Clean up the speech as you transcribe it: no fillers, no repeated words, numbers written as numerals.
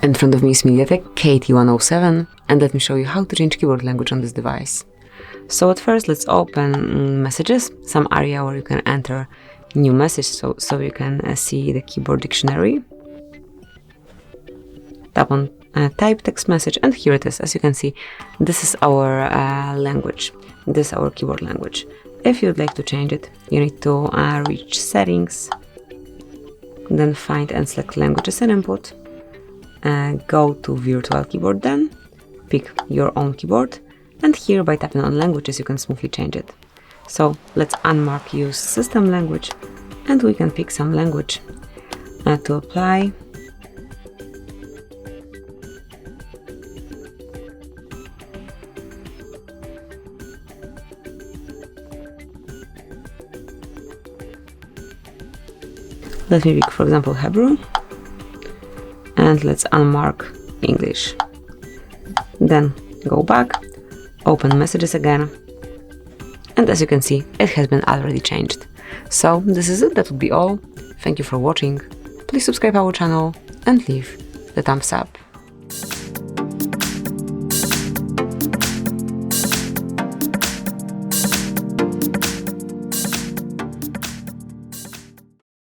In front of me is MediaTek KT107, and let me show you how to change keyboard language on this device. So at first, let's open messages, some area where you can enter new message, so you can see the keyboard dictionary. Tap on type text message, and here it is. As you can see, this is our language. This is our keyboard language. If you'd like to change it, you need to reach settings, then find and select languages and input. Go to virtual keyboard, then pick your own keyboard, and here by tapping on languages you can smoothly change it. So let's unmark use system language, and we can pick some language to apply. Let me pick, for example, Hebrew. And let's unmark English. Then go back, open messages again, and as you can see, it has been already changed. So this is it, that would be all. Thank you for watching. Please subscribe our channel and leave the thumbs up.